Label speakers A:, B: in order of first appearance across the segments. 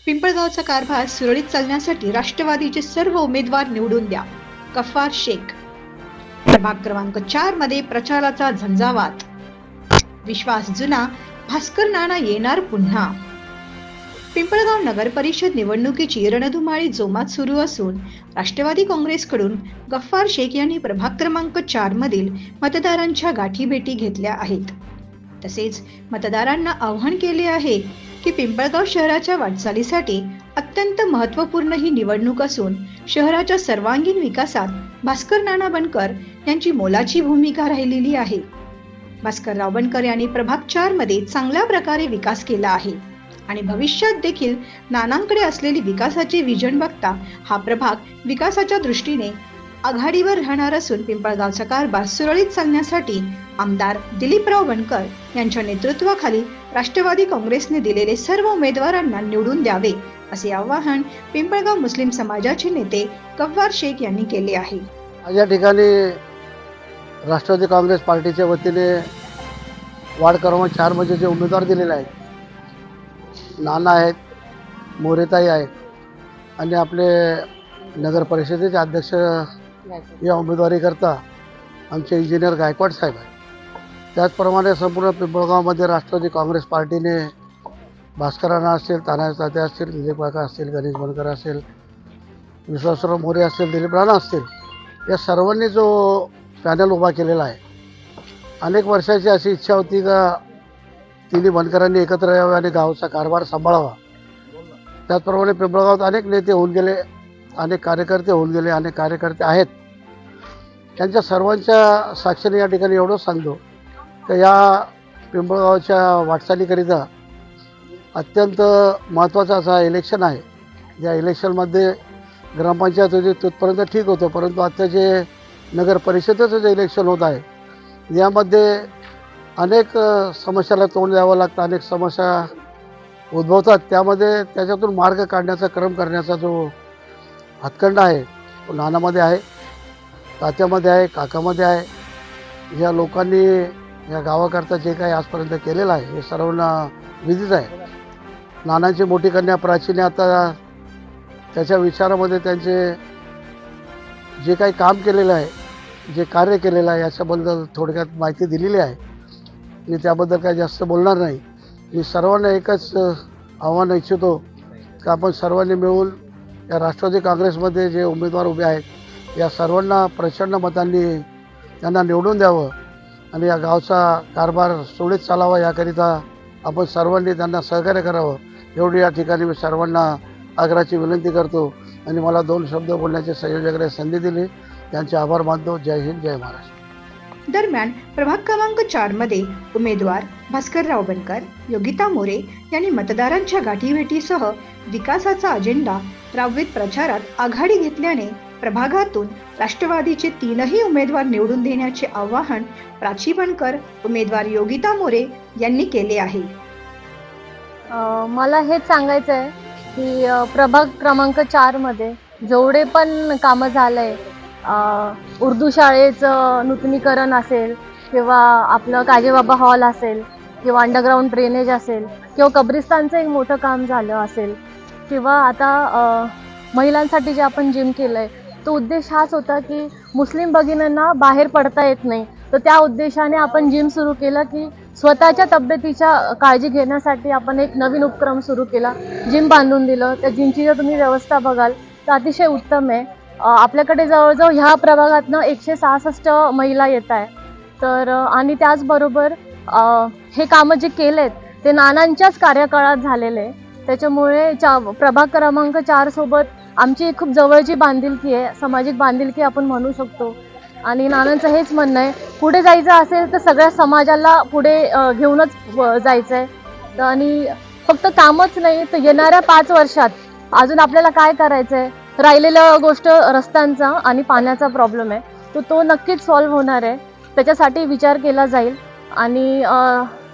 A: पिंपळगावचा कारभार सुरळीत चालण्यासाठी राष्ट्रवादीचे सर्व उमेदवार निवडून द्या. गफ्फार शेख. प्रभाग क्रमांक 4 मध्ये प्रचाराचा झंझावात. विश्वास जुना, भास्कर नाना येणार पुन्हा. पिंपळगाव नगर परिषद निवडणुकीची रणधुमाळी जोमात सुरू असून राष्ट्रवादी काँग्रेसकडून गफ्फार शेख यांनी प्रभाग क्रमांक 4 मधील मतदारांच्या गाठीभेटी घेतल्या आहेत. तसेच मतदारांना आवाहन केले आहे की पिंपळगाव शहराच्या वाटचालीसाठी अत्यंत महत्त्वपूर्ण ही निवडणूक असून शहराच्या सर्वांगीण विकासात भास्कर नाना बनकर यांची मोलाची भूमिका राहिलेली आहे. भास्करराव बनकर यांनी प्रभाग 4 मध्ये चांगल्या प्रकारे विकास केला आहे आणि भविष्यात देखील नानांकडे असलेली विकासाचे विजन बघता हा प्रभाग विकासाच्या दृष्टीने आघाडीवर राहणार असून पिंपळगावचा कारभार सुरळीत चालण्यासाठी आमदार दिलीपराव बनकर यांच्या नेतृत्वाखाली राष्ट्रवादी काँग्रेसने दिलेले सर्व उमेदवारांना निवडून द्यावे असे आवाहन पिंपळगाव मुस्लिम समाजाचे नेते गफ्फार शेख यांनी केले आहे.
B: या ठिकाणी राष्ट्रवादी काँग्रेस पार्टीच्या वतीने वार्ड क्रमांक 4 मध्ये जे उमेदवार दिलेले आहेत, नाना आहेत, मोरेताई आहेत आणि आपले नगर परिषदेचे अध्यक्ष या उमेदवारी करता आमचे इंजिनियर गायकवाड साहेब आहेत. त्याचप्रमाणे संपूर्ण पिंपळगावमध्ये राष्ट्रवादी काँग्रेस पार्टीने भास्करांना असतील, तानाजी तात्या असतील, दिलीप काका असतील, गणेश बनकर असेल, विश्वासराव मोरे असतील, दिलीप राणा असतील, या सर्वांनी जो पॅनल उभा केलेला आहे. अनेक वर्षाची अशी इच्छा होती का तिन्ही बनकरांनी एकत्र यावे आणि गावचा कारभार सांभाळावा. त्याचप्रमाणे पिंपळगावात अनेक नेते होऊन गेले, अनेक कार्यकर्ते होऊन गेले, अनेक कार्यकर्ते आहेत. त्यांच्या सर्वांच्या साक्षीने या ठिकाणी एवढंच सांगतो की या पिंपळगावच्या वाटचालीकरिता अत्यंत महत्त्वाचा असा इलेक्शन आहे. या इलेक्शनमध्ये ग्रामपंचायत होती तिथपर्यंत ठीक होतं, परंतु आता जे नगर परिषदेचं जे इलेक्शन होत आहे यामध्ये अनेक समस्याला तोंड द्यावं लागतं, अनेक समस्या उद्भवतात. त्याच्यातून मार्ग काढण्याचा क्रम करण्याचा जो हातखंडा आहे तो नानामध्ये आहे, तात्यामध्ये आहे, काकामध्ये आहे. या लोकांनी या गावाकरता जे काही आजपर्यंत केलेलं आहे हे सर्वांना विदित आहे. नानांची मोठी कन्या प्राचीने आता त्याच्या विचारामध्ये त्यांचे जे काही काम केलेलं आहे, जे कार्य केलेलं आहे याच्याबद्दल थोडक्यात माहिती दिलेली आहे. मी त्याबद्दल काही जास्त बोलणार नाही. मी सर्वांना एकच आव्हान इच्छितो की आपण सर्वांनी मिळून या राष्ट्रवादी काँग्रेसमध्ये जे उमेदवार उभे आहेत या सर्वांना प्रचंड मतांनी त्यांना निवडून द्यावं आणि या गावचा कारभार सुरळीत चालावा याकरिता आपण सर्वांनी त्यांना सहकार्य करावं एवढी या ठिकाणी मी सर्वांना आग्रहाची विनंती करतो. आणि मला 2 शब्द बोलण्याचे संयोजकांनी संधी दिली त्यांचे आभार मानतो. जय हिंद, जय महाराष्ट्र.
A: दरम्यान प्रभाग क्रमांक 4 मध्ये उमेदवार भास्करराव बनकर, योगिता मोरे यांनी मतदारांच्या गाठीभेटीसह विकासाचा अजेंडा राबवित प्रचारात आघाडी घेतल्याने प्रभागातून राष्ट्रवादीचे 3ही उमेदवार निवडून देण्याचे आवाहन प्राची बनकर, उमेदवार योगिता मोरे यांनी केले आहे.
C: मला हेच सांगायचं आहे की प्रभाग क्रमांक 4 मध्ये जेवढे पण कामं झालंय, उर्दू शाळेचं नूतनीकरण असेल किंवा आपलं काजेबाबा हॉल असेल किंवा अंडरग्राऊंड ड्रेनेज असेल किंवा कब्रिस्तानचं एक मोठं काम झालं असेल किंवा आता महिलांसाठी जे आपण जिम केलं आहे तो उद्देश हाच होता की मुस्लिम भगिनींना बाहेर पडता येत नाही, तर त्या उद्देशाने आपण जिम सुरू केलं की स्वतःच्या तब्येतीच्या काळजी घेण्यासाठी आपण एक नवीन उपक्रम सुरू केला, जिम बांधून दिलं. त्या जिमची जर तुम्ही व्यवस्था बघाल तर अतिशय उत्तम आहे. आपल्याकडे जवळजवळ ह्या प्रभागातनं 166 महिला येत आहे. तर आणि त्याचबरोबर हे कामं जे केलेत ते नानांच्याच कार्यकाळात झालेले आहे. त्याच्यामुळे प्रभाग क्रमांक 4 सोबत आमची खूप जवळची बांधिलकी आहे, सामाजिक बांधिलकी आपण म्हणू शकतो. आणि नानांचं हेच म्हणणं आहे पुढे जायचं असेल तर सगळ्या समाजाला पुढे घेऊनच जायचं आहे. आणि फक्त कामच नाही तर येणाऱ्या 5 वर्षात अजून आपल्याला काय करायचं आहे, राहिलेलं गोष्ट रस्त्यांचा आणि पाण्याचा प्रॉब्लेम आहे तो नक्कीच सॉल्व्ह होणार आहे. त्याच्यासाठी विचार केला जाईल. आणि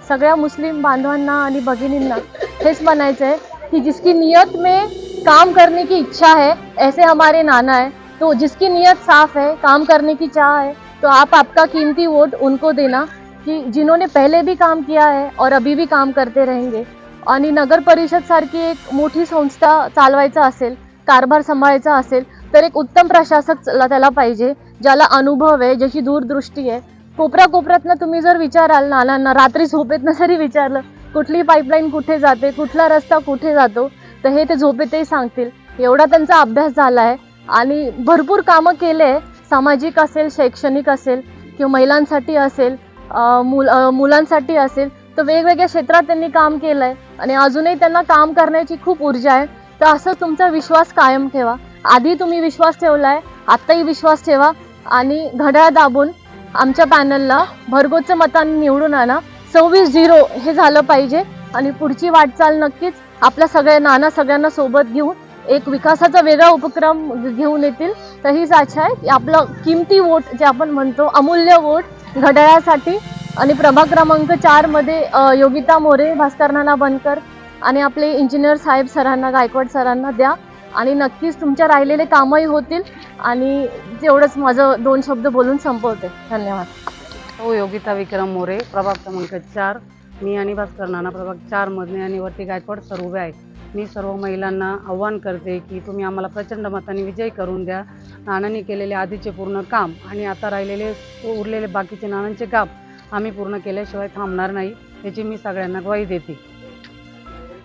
C: सगळ्या मुस्लिम बांधवांना आणि भगिनींना हेच म्हणायचं आहे कि जिसकी नियत में काम करने की इच्छा है ऐसे हमारे नाना है. तो जिसकी नियत साफ है, काम करने की चाह है, तो आप आपका कीमती वोट उनको देना कि जिन्होंने पहले भी काम किया है और अभी भी काम करते रहेंगे. आणि नगर परिषद सारखी एक मोठी संस्था चालवायचं असेल, कारभार सांभाळायचा असेल तर एक उत्तम प्रशासक त्याला पाहिजे, ज्याला अनुभव आहे, ज्याची दूरदृष्टी आहे. कोपऱ्यातनं तुम्ही जर विचाराल नानांना, रात्री झोपेतनं जरी विचारलं कुठली पाईपलाईन कुठे जाते, कुठला रस्ता कुठे जातो, तर हे ते झोपेतही सांगतील. एवढा त्यांचा अभ्यास झाला आहे आणि भरपूर कामं केले, सामाजिक असेल, शैक्षणिक असेल किंवा महिलांसाठी असेल, मुलांसाठी असेल, तर वेगवेगळ्या क्षेत्रात त्यांनी काम केलं आहे आणि अजूनही त्यांना काम करण्याची खूप ऊर्जा आहे. तर असं तुमचा विश्वास कायम ठेवा. आधी तुम्ही विश्वास ठेवलाय, आत्ताही विश्वास ठेवा आणि घड्याळ दाबून आमच्या पॅनलला भरघोस मतांनी निवडून आणा. 26-0 हे झालं पाहिजे आणि पुढची वाटचाल नक्कीच आपल्या सगळ्यांना सोबत घेऊन एक विकासाचा वेगळा उपक्रम घेऊन येतील. तर हीच आशा आहे की आपलं किमती वोट जे आपण म्हणतो, अमूल्य वोट घड्याळासाठी आणि प्रभाग क्रमांक 4 मध्ये योगिता मोरे, भास्कर नाना बनकर आणि आपले इंजिनियर साहेब सरांना, गायकवाड सरांना द्या आणि नक्कीच तुमच्या राहिलेले कामही होतील. आणि तेवढंच माझं 2 शब्द बोलून संपवते. धन्यवाद.
D: योगिता विक्रम मोरे, प्रभाग क्रमांक 4. मी आणि भास्कर नाना प्रभाग 4 मधने आणि वरती गायकवाड सर उभे आहेत. मी सर्व महिलांना आव्हान करते की तुम्ही आम्हाला प्रचंड मताने विजयी करून द्या. नानांनी केलेले आधीचे पूर्ण काम आणि आता राहिलेले उरलेले बाकीचे नानांचे काम आम्ही पूर्ण केल्याशिवाय थांबणार नाही, याची मी सगळ्यांना ग्वाही देते.